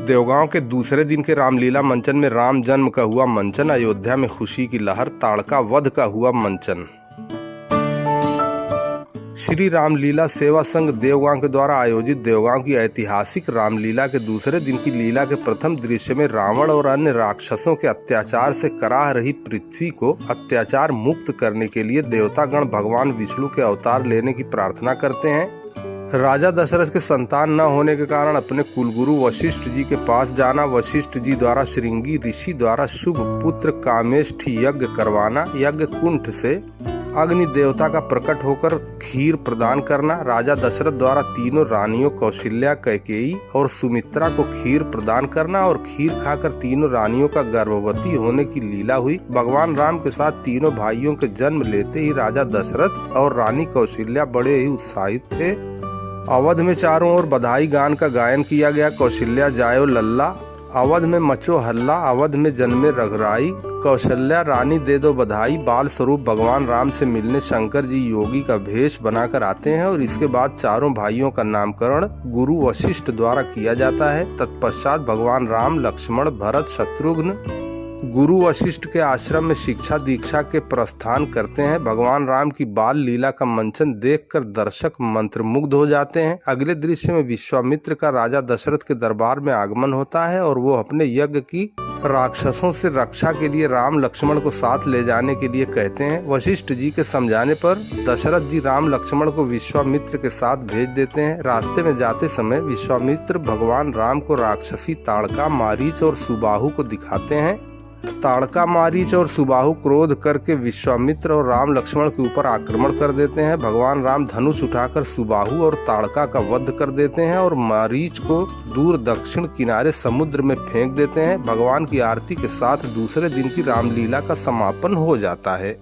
देवगांव के दूसरे दिन के रामलीला मंचन में राम जन्म का हुआ मंचन, अयोध्या में खुशी की लहर, ताड़का वध का हुआ मंचन। श्री रामलीला सेवा संघ देवगांव के द्वारा आयोजित देवगांव की ऐतिहासिक रामलीला के दूसरे दिन की लीला के प्रथम दृश्य में रावण और अन्य राक्षसों के अत्याचार से कराह रही पृथ्वी को अत्याचार मुक्त करने के लिए देवतागण भगवान विष्णु के अवतार लेने की प्रार्थना करते हैं। राजा दशरथ के संतान न होने के कारण अपने कुलगुरु वशिष्ठ जी के पास जाना, वशिष्ठ जी द्वारा श्रृंगी ऋषि द्वारा शुभ पुत्र कामेष्ठी यज्ञ करवाना, यज्ञ कुंठ से अग्नि देवता का प्रकट होकर खीर प्रदान करना, राजा दशरथ द्वारा तीनों रानियों कौशल्या, कैकेयी और सुमित्रा को खीर प्रदान करना और खीर खाकर तीनों रानियों का गर्भवती होने की लीला हुई। भगवान राम के साथ तीनों भाइयों के जन्म लेते ही राजा दशरथ और रानी कौशल्या बड़े ही उत्साहित थे। अवध में चारों ओर बधाई गान का गायन किया गया। कौशल्या जायो लल्ला, अवध में मचो हल्ला, अवध में जन्मे रघुराई, कौशल्या रानी दे दो बधाई। बाल स्वरूप भगवान राम से मिलने शंकर जी योगी का भेष बनाकर आते हैं और इसके बाद चारों भाइयों का नामकरण गुरु वशिष्ठ द्वारा किया जाता है। तत्पश्चात भगवान राम, लक्ष्मण, भरत, शत्रुघ्न गुरु वशिष्ठ के आश्रम में शिक्षा दीक्षा के प्रस्थान करते हैं। भगवान राम की बाल लीला का मंचन देखकर दर्शक मंत्रमुग्ध हो जाते हैं। अगले दृश्य में विश्वामित्र का राजा दशरथ के दरबार में आगमन होता है और वो अपने यज्ञ की राक्षसों से रक्षा के लिए राम लक्ष्मण को साथ ले जाने के लिए कहते हैं। वशिष्ठ जी के समझाने पर दशरथ जी राम लक्ष्मण को विश्वामित्र के साथ भेज देते हैं। रास्ते में जाते समय विश्वामित्र भगवान राम को राक्षसी ताड़का, मारीच और सुबाहु को दिखाते हैं। ताड़का, मारीच और सुबाहु क्रोध करके विश्वामित्र और राम लक्ष्मण के ऊपर आक्रमण कर देते हैं। भगवान राम धनुष उठाकर सुबाहु और ताड़का का वध कर देते हैं और मारीच को दूर दक्षिण किनारे समुद्र में फेंक देते हैं। भगवान की आरती के साथ दूसरे दिन की रामलीला का समापन हो जाता है।